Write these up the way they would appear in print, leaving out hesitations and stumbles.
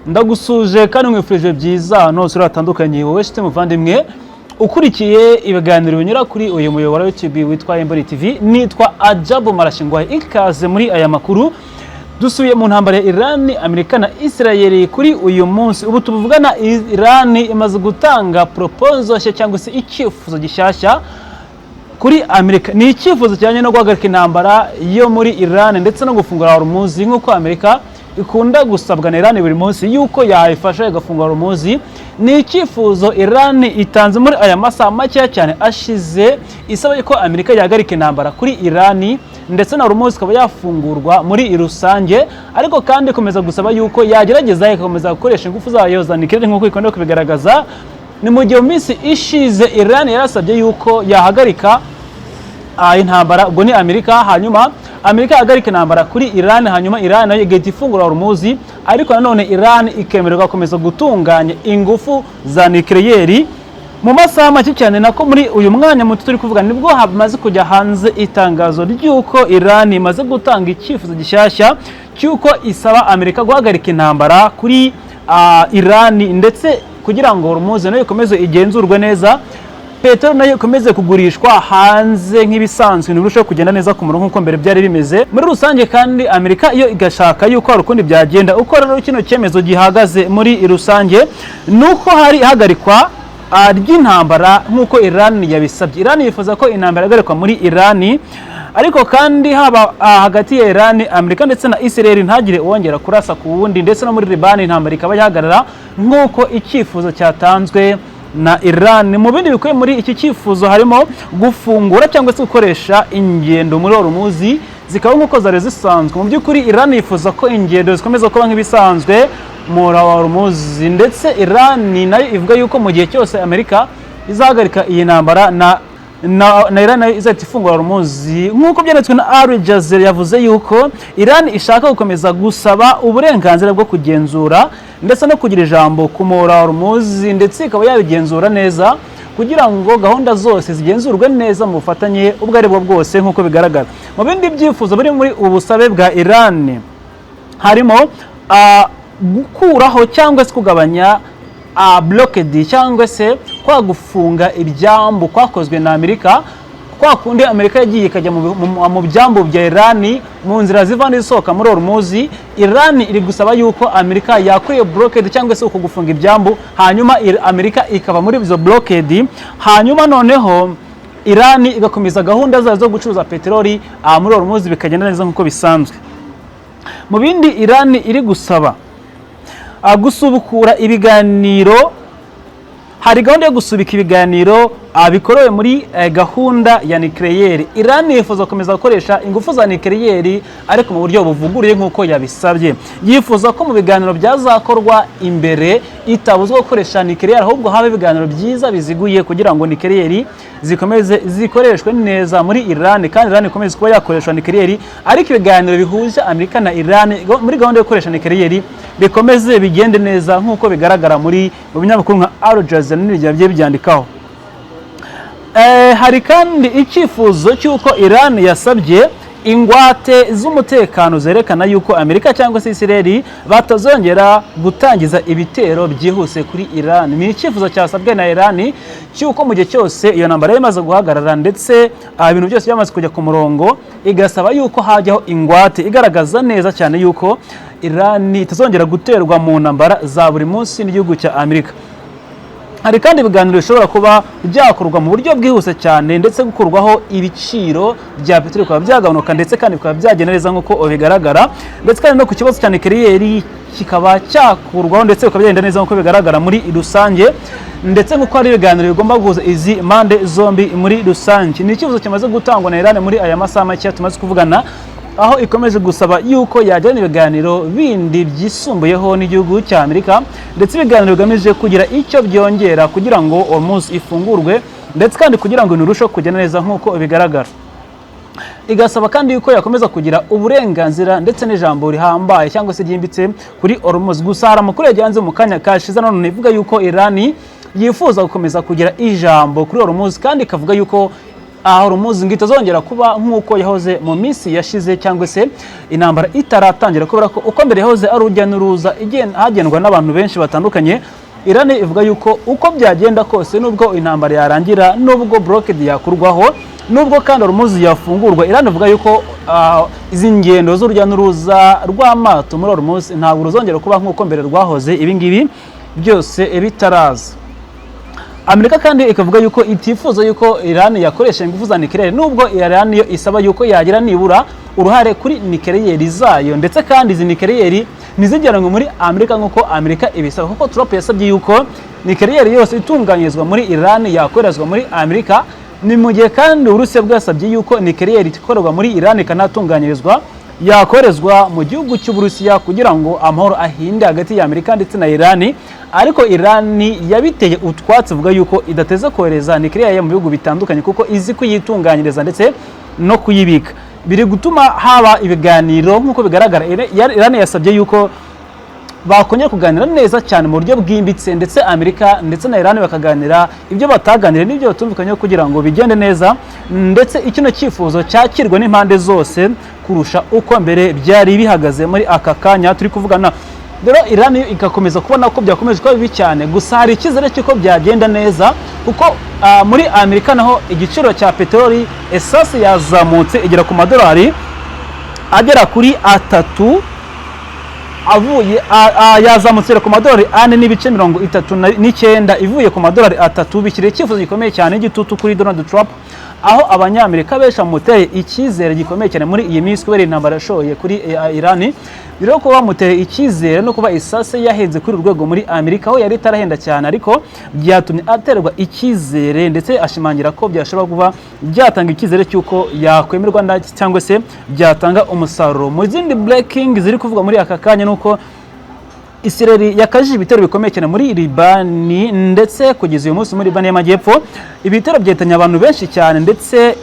ndagusuje kandi mwifurije byiza nose uratandukanye wowe shite muvandimwe ukurikiye ibiganiro binyura kuri uyu muyoboro wa YouTube witwa Emboli TV. Nitwa Ajabu Marashingwa, ikaze muri aya makuru. Dusubiye mu ntambara ya Iran, Amerika na Israel kuri uyu munsi. Ubu tuvugana Iran imaze gutanga proposal cyangwa se icyifuzo gishyashya kuri Amerika. Ni icyifuzo cyanye no guhagarika intambara yo muri Iran ndetse no gufungura Hormuz, nk'uko Amerika ikunda gusabwa na Iran buri munsi yuko yayifasha igafungura Hormuz. Ni icyifuzo Iran itanze muri aya masaha make cyane ashize, isaba ko Amerika yahagarika intambara kuri Iran ndetse na Hormuz kaba yafungurwa muri rusange, ariko kandi komeza gusaba yuko yagerageza ikomeza gukoresha ingufu zayo za nuclear nk'uko ikunda kubigaragaza. Ni mu gihe minsi ishize Iran yarasabye yuko yahagarika intambara, ubwo ni Amerika, hanyuma Amerika yahagarika intambara kuri Iran, hanyuma Iran nayo igahita ifungura Hormuz, ariko nanone Iran ikemererwa gukomeza gutunganya ingufu za nuclear. Mu masaha make cyane nako muri uyu mwanya muto turi kuvuga nibwo hamaze kujya hanze itangazo ry'uko Iran imaze gutanga icyifuzo gishyashya cy'uko isaba Amerika guhagarika intambara kuri Iran ndetse kugira ngo Hormuz nayo ikomeze igenzurwe neza, peteroli nayo ikomeze kugurishwa hanze nk'ibisanzwe, nibirushaho kugenda neza ku murongo nk'uko mbere byari bimeze. Muri rusange kandi Amerika iyo igashaka yuko hari ukundi byagenda. Uko rero kino cyemezo gihagaze muri rusange nuko hari ihagarikwa ry'intambara nk'uko Iran yabisabye. Iran yifuza ko intambara ihagarikwa muri Iran, ariko kandi haba hagati ya Iran, Amerika ndetse na Israel ntagire uwongera kurasa ku wundi, ndetse no muri Liban intambara ikaba yahagarara nk'uko icyifuzo cyatanzwe na Iran. Mu bindi bikuye muri iki cyifuzo harimo gufungura cyangwa se gukoresha ingendo muri Hormuz zikaba nk'uko zari zisanzwe. Mu by'ukuri Iran yifuza ko ingendo zikomeza kuba nk'ibisanzwe muri Hormuz, ndetse Iran nayo ivuga yuko mu gihe cyose Amerika izahagarika iyi ntambara na Iran nayo izahita ifungura Hormuz. Nk'uko byanditswe na Al Jazeera, yavuze yuko Iran ishaka gukomeza gusaba uburenganzira bwo kugenzura ndetse no kugira ijambo ku mora Hormuz, ndetse ikaba yabigenzura neza kugira ngo gahunda zose zigenzurwe neza mu bufatanye ubwo ari bwo bwose. Nk'uko bigaragara mu bindi byifuzo biri muri ubusabe bwa Iran harimo gukuraho cyangwa se kugabanya blockade cyangwa se kwa gufunga ibyambu kwakozwe na Amerika, kwa kundi Amerika yagiye ikajya mu byambu bya Iran mu nzira ziva n'isohoka muri Hormuz. Iran iri gusaba yuko Amerika yakwiye blockade cyangwa se uko gufunga ibyambu, hanyuma Amerika ikava muri izo blockade, hanyuma noneho Iran igakomeza gahunda zayo zo gucuruza peteroli muri Hormuz bikagenda neza nk'uko bisanzwe. Mu bindi Iran iri gusaba gusubukura ibiganiro, hari gahunda yo gusubika ibiganiro bikorewe muri gahunda ya nuclear. Iran yifuza gukomeza gukoresha ingufu za nuclear ariko mu buryo buvuguruye nk'uko yabisabye. Yifuza ko mu biganiro byazakorwa imbere itabuzwa gukoresha nuclear, ahubwo habe ibiganiro byiza biziguye kugira ngo nuclear zikomeze zikoreshwe neza muri Iran, kandi Iran ikomeze kuba yakoresha nuclear, ariko ibiganiro bihuje Amerika na Iran muri gahunda yo gukoresha nuclear bikomeze bigende neza nk'uko bigaragara mu binyamakuru nka Al Jazeera n'ibyo byagiye byandikaho. Hari kandi icyifuzo cy'uko Iran yasabye ingwate z'umutekano zerekana yuko Amerika cyangwa se Israel batazongera gutangiza ibitero byihuse kuri Iran. Ni icyifuzo cyasabwe na Iran cy'uko mu gihe cyose iyo ntambara imaze guhagarara ndetse ibintu byose byamaze kujya ku murongo, igasaba yuko hajyaho ingwate igaragaza neza cyane yuko Iran itazongera guterwa mu ntambara za buri munsi n'igihugu cya Amerika. Hari kandi ibiganiro bishobora kuba byakorwa mu buryo bwihuse cyane, ndetse gukurwaho ibiciro bya peteroli bikaba byagabanuka, ndetse kandi bikaba byagenda neza nk'uko bigaragara, ndetse kandi no ku kibazo cya nuclear kikaba cyakurwaho ndetse bikaba byagenda neza nk'uko bigaragara muri rusange, ndetse nk'uko hari ibiganiro bigomba guhuza izi mande zombi muri rusange. Ni icyifuzo kimaze gutangwa na Iran muri aya masaha make tumaze kuvugana, aho ikomeje gusaba yuko yajyana ibiganiro bindi byisumbuyeho n'igihugu cya Amerika, ndetse ibiganiro bigamije kugira icyo byongera kugira ngo Hormuz ifungurwe, ndetse kandi kugira ngo nirusheho kugenda neza nk'uko bigaragara. Igasaba kandi yuko yakomeza kugira uburenganzira ndetse n'ijambo rihambaye cyangwa se ryimbitse kuri Hormuz. Gusa hari amakuru yajyanze mu kanya kashize none ivuga yuko Iran yifuza gukomeza kugira ijambo kuri Hormuz, kandi ikavuga yuko Hormuz ngo itazongera kuba nk'uko yahoze mu minsi yashize cyangwa se intambara itaratangira, kubera ko uko mbere yahoze ari urujya n'uruza hagendwa n'abantu benshi batandukanye. Iran ivuga yuko uko byagenda kose, nubwo intambara yarangira, nubwo blockade yakurwaho, nubwo kandi Hormuz yafungurwa, Iran ivuga yuko izi ngendo z'urujya n'uruza rw'amato muri Hormuz ntabwo ruzongera kuba nk'uko mbere rwahoze, ibi ngibi byose bitaraza. Amerika kandi ikavuga yuko itifuza yuko Iran yakoresha ingufu za nucleaire, nubwo Iran yo isaba yuko yagira nibura uruhare kuri nucleaire zayo, ndetse kandi izi nucleaire ntizijyanwe muri Amerika nk'uko Amerika ibisaba, kuko Trump yasabye yuko nucleaire yose itunganyirizwa muri Iran yakorezwa muri Amerika. Ni mu gihe kandi Urusiya bwasabye yuko nucleaire ikorerwa muri Iran ikanatunganyirizwa yakorezwa mu gihugu cy'Uburusiya kugira ngo amahoro ahinde hagati ya Amerika ndetse na Iran. Ariko Iran yabiteye utwatsi, vuga yuko idateze kohereza nucleaire mu bihugu bitandukanye kuko izi kuyitunganyiriza ndetse no kuyibika. Biri gutuma haba ibiganiro nk'uko bigaragara. Iran yasabye yuko bakongera kuganira neza cyane mu buryo bwimbitse, ndetse Amerika ndetse na Iran bakaganira ibyo bataganire n'ibyo batumvikanye kugira ngo bigende neza, ndetse ikino cyifuzo cyakirwa n'impande zose kurusha uko mbere byari bihagaze muri aka kanya turi kuvugana. Rero Iran igakomeza kubona ko byakomeje kuba bibi cyane, gusa hari icyizere cy'uko byagenda neza kuko muri Amerika naho igiciro cya peteroli esase yazamutse igera ku madolari agera kuri 3, avuye yazamutse ku madolari 4.39 ivuye ku madolari 3, bikiriye icyifuzo gikomeye cyane igitutu kuri Donald Trump, aho abanyamerika besha muteye icyizere gikomeye cyane muri iyi minsi kubera intambara yashoye kuri Iran. Biro kuba muteye icyizere no kuba isase yahenze kuri urwego muri Amerika, aho yari itarahenda cyane, ariko byatumye aterwa icyizere, ndetse ashimangira ko byashobora kuba byatanga icyizere cy'uko yakwemerwa cyangwa se byatanga umusaruro. Mu zindi breaking ziri kuvuga muri aka kanya nuko Israel yakajije ibitero bikomeye cyane muri Libani, ndetse kugeza uyu munsi muri Libani y'Amajyepfo ibitero byetanya abantu benshi cyane, ndetse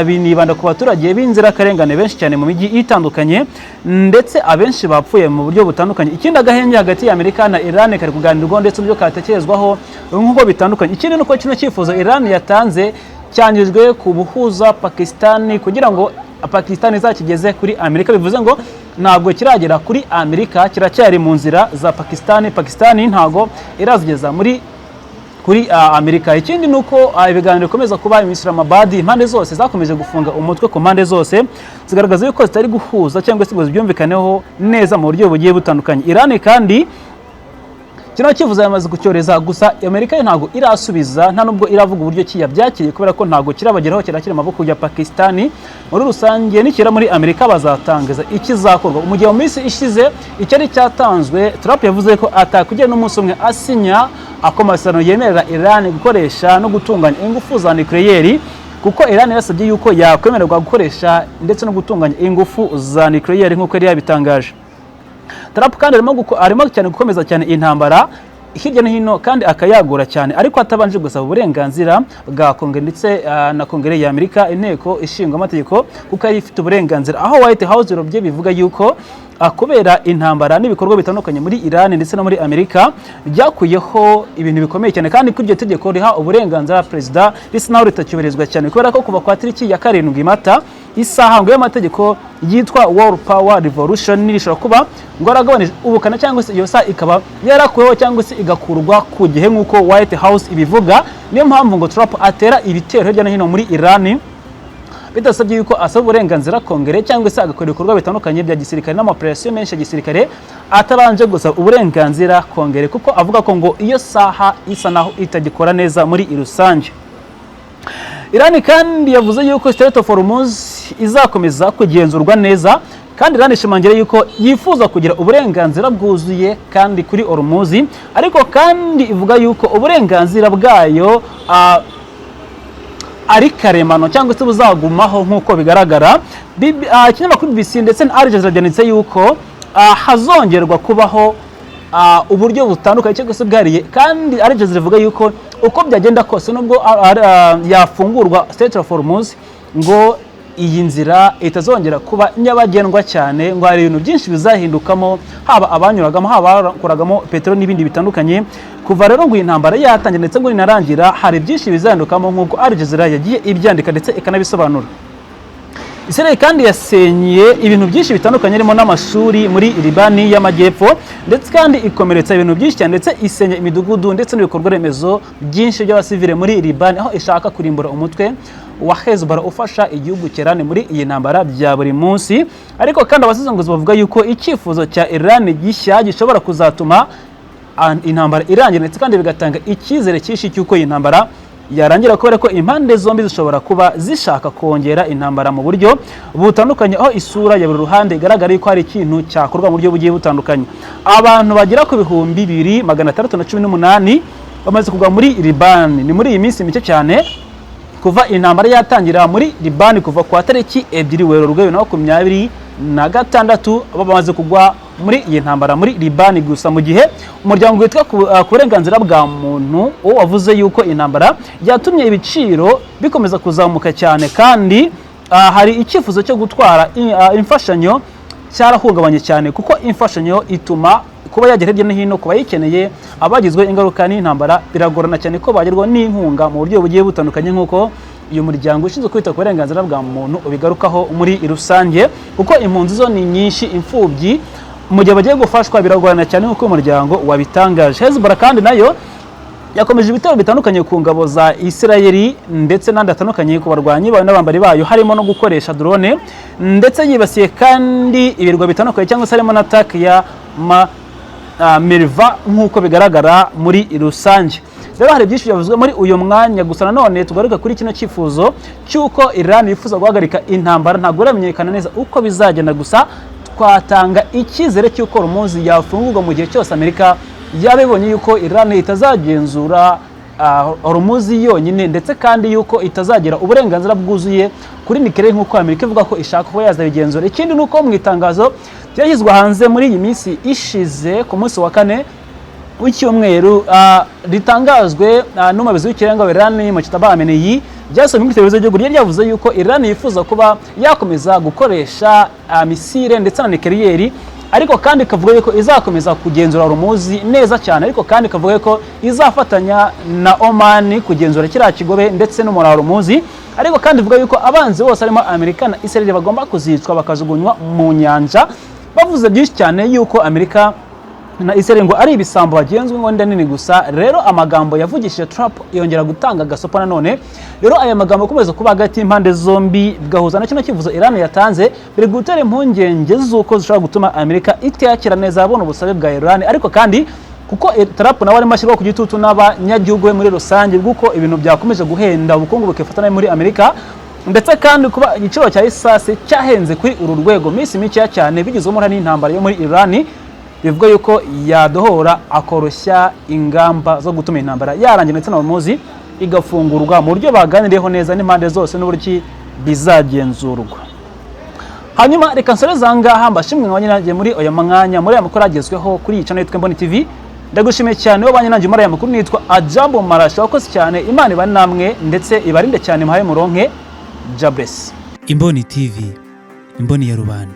binibanda ku baturage b'inzirakarengane benshi cyane mu mijyi itandukanye, ndetse abenshi bapfuye mu buryo butandukanye. Ikindi agahenge hagati ya Amerika na Iran kari kuganirwaho, ndetse n'ibyo katekerezwaho nk'uko bitandukanye. Ikindi nuko kino cyifuzo Iran yatanze cyanyujwe ku buhuza Pakistan kugira ngo Pakistan izakigeze kuri Amerika, bivuze ngo ntabwo kiragera kuri Amerika, kiracyari mu nzira za Pakistan. Pakistan ntabwo irazigeza kuri Amerika. Ikindi nuko ibiganiro bikomeza kuba mu Islamabad, impande zose zakomeje gufunga umutwe ku mpande zose, zigaragaza yuko zitari guhuza cyangwa se ngo byumvikaneho neza mu buryo bugiye butandukanye. Iran kandi kino cyifuzo yamaze kucyoreza, gusa Amerika ntabwo irasubiza, nta nubwo iravuga uburyo kiyabyakiriye, kubera ko ntabwo kirabageraho, kirakira amaboko ya Pakistan. Muri rusange nikira muri Amerika bazatangaza ikizakorwa. Mu gihe mu minsi ishize icyari cyatanzwe, Trump yavuze ko atakugira n'umunsi umwe asinya amasezerano yemerera Iran gukoresha no gutunganya ingufu za nucleaire, kuko Iran yasabye yuko yakwemererwa gukoresha ndetse no gutunganya ingufu za nucleaire nk'uko yari yabitangaje. Trump kandi arimo cyane gukomeza cyane intambara hirya no hino, kandi akayagura cyane, ariko atabanje gusaba uburenganzira bwa Kongere ndetse na Kongere ya Amerika, inteko ishinga amategeko, kuko ari ifite uburenganzira. Aho White House bye bivuga yuko kubera intambara n'ibikorwa bitandukanye muri Iran ndetse no muri Amerika byakuyeho ibintu bikomeye cyane, kandi kuri iryo tegeko riha uburenganzira perezida risa naho ritacyubahirizwa cyane, kubera ko kuva kwa tariki ya 7 Mata isaha ngo y'amategeko yitwa World Power Revolution nirishobora kuba ngo aragabanije ubukana, cyangwa se iyo saa ikaba yarakuyeho cyangwa se igakurwa ku gihe nk'uko White House ibivuga. Niyo mpamvu ngo Trump atera ibitero hirya no hino muri Iran, bidasabye yuko asaba uburenganzira Kongere cyangwa se agakora ibikorwa bitandukanye bya gisirikare n'amaoperasiyo menshi ya gisirikare atabanje gusaba uburenganzira Kongere, kuko avuga ko ngo iyo saha isa naho itagikora neza muri rusange. Iran kandi yavuze yuko Strait of Hormuz izakomeza kugenzurwa neza, kandi Iran ishimangira yuko yifuza kugira uburenganzira bwuzuye kandi kuri Hormuz, ariko kandi ivuga yuko uburenganzira bwayo ari karemano cyangwa se buzagumaho nk'uko bigaragara. Ikinyamakuru BBC ndetse na Al Jazeera byanditse yuko hazongerwa kubaho uburyo butandukanye cyangwa se bwariye, kandi Al Jazeera ivuga yuko uko byagenda kose nubwo yafungurwa Strait of Hormuz, ngo iyi nzira itazongera kuba nyabagendwa cyane, ngo hari ibintu byinshi bizahindukamo, haba abanyuragamo, haba abakoragamo peteroli n'ibindi bitandukanye. Kuva rero ngo iyi ntambara yatangira ndetse ngo inarangira, hari byinshi bizahindukamo nk'uko Al Jazeera yagiye ibyandika ndetse ikanabisobanura. Israel kandi yasenyeye ibintu byinshi bitandukanye harimo n'amashuri muri Libani y'amajyepfo, ndetse kandi ikomeretsa ibintu byinshi cyane, ndetse isenya imidugudu ndetse n'ibikorwa remezo byinshi by'abasivile muri Libani, aho ishaka kurimbura umutwe wa Hezbollah ufasha igihugu cy'Iran muri iyi ntambara bya buri munsi. Ariko kandi abasesenguzi bavuga yuko icyifuzo cya Iran gishya gishobora kuzatuma intambara irangira, ndetse kandi bigatanga icyizere cyinshi cy'uko iyi ntambara yarangira, kubera ko impande zombi zishobora kuba zishaka kongera intambara mu buryo butandukanye, aho isura ya buri ruhande igaragara yuko hari ikintu cyakorwa mu buryo bugiye butandukanye. Abantu bagera ku 2618 bamaze kugwa muri Libani ni muri iyi minsi mike cyane, kuva intambara yatangira muri Libani kuva kwa tariki 2 Werurwe 2026 bamaze kugwa muri iyi ntambara muri Libani gusa, mu gihe umuryango witwa ku burenganzira bwa muntu wavuze yuko intambara yatumye ibiciro bikomeza kuzamuka cyane, kandi hari icyifuzo cyo gutwara imfashanyo cyarahungabanye cyane, kuko imfashanyo ituma kuba yagera hirya no hino kuba yikeneye abagizwe ingaruka n'intambara biragorana cyane ko bagerwa n'inkunga mu buryo bugiye butandukanye, nk'uko uyu muryango ushinzwe kwita ku burenganzira bwa muntu ubigarukaho muri rusange, kuko impunzi zo ni nyinshi, imfubyi mu gihe bagiye gufashwa biragorana cyane nk'uko umuryango wabitangaje. Hezbollah kandi nayo yakomeje ibitero bitandukanye ku ngabo za Israeli ndetse n'andi atandukanye ku barwanyi bayo n'abambari bayo, harimo no gukoresha drone, ndetse yibasiye kandi ibirwa bitandukanye cyangwa se harimo na attack ya Merva nk'uko bigaragara muri rusange. Rero hari byinshi byavuzwe muri uyu mwanya, gusa nanone tugaruka kuri kino cyifuzo cy'uko Iran yifuza guhagarika intambara. Ntabwo biramenyekana neza uko bizagenda, gusa twatanga icyizere cy'uko Hormuz yafungurwa mu gihe cyose Amerika yabibonye yuko Iran itazagenzura Hormuz yonyine, ndetse kandi yuko itazagira uburenganzira bwuzuye kuri nikele nk'uko Amerika ivuga ko ishaka kuba yazabigenzura. Ikindi nuko mu itangazo ryashyizwe hanze muri iyi minsi ishize ku munsi wa 4 w'icyumweru ritangazwe n'umuyobozi w'ikirenga wa Iran Mojtaba Amenei, byasomye muri televiziyo y'igihugu ryavuze yuko Iran yifuza kuba yakomeza gukoresha misile ndetse na nucleaire, ariko kandi kavuga yuko izakomeza kugenzura Hormuz neza cyane, ariko kandi kavuga ko izafatanya na Oman kugenzura kiriya kigobe ndetse n'umura Hormuz, ariko kandi ivuga yuko abanzi bose harimo Amerika na Israel bagomba kuzicwa bakajugunywa mu nyanja. Bavuze byinshi cyane yuko Amerika na Israel ngo ari ibisambo bagenzwe ngo ndanini gusa. Rero amagambo yavugishije Trump yongera gutanga gasopo nanone. Rero aya magambo akomeza kuba hagati impande zombi bigahuza na kino kivuzo Iran yatanze, biri gutera impungenge z'uko zishobora gutuma Amerika itiyakira neza abona ubusabe bwa Iran, ariko kandi kuko Trump nawe arimo ashyirwa ku gitutu n'abanyagihugu muri rusange bw'uko ibintu byakomeje guhenda, ubukungu bukifatana muri Amerika, ndetse kandi kuba igiciro cya isase cyahenze kuri uru rwego minsi mike cyane bigizwemo n'intambara yo muri Iran, bivuga yuko yadohora akoroshya ingamba zo gutuma intambara yarangira, ndetse na Hormuz igafungurwa mu buryo baganiriyeho neza n'impande zose n'uburyo bizagenzurwa. Hanyuma reka nsoreza ngaha mbashimwe mwanya nanjye muri oya mwanya muri aya makuru agezweho kuri iyi channel yitwa Imboni TV. Ndagushimiye cyane wabanye nanjye muri aya makuru, nitwa Ajabo Marashi. Wakoze cyane, Imana ibane namwe ndetse ibarinde cyane muhaye muronke. Jabless. Imboni TV, imboni ya rubanda.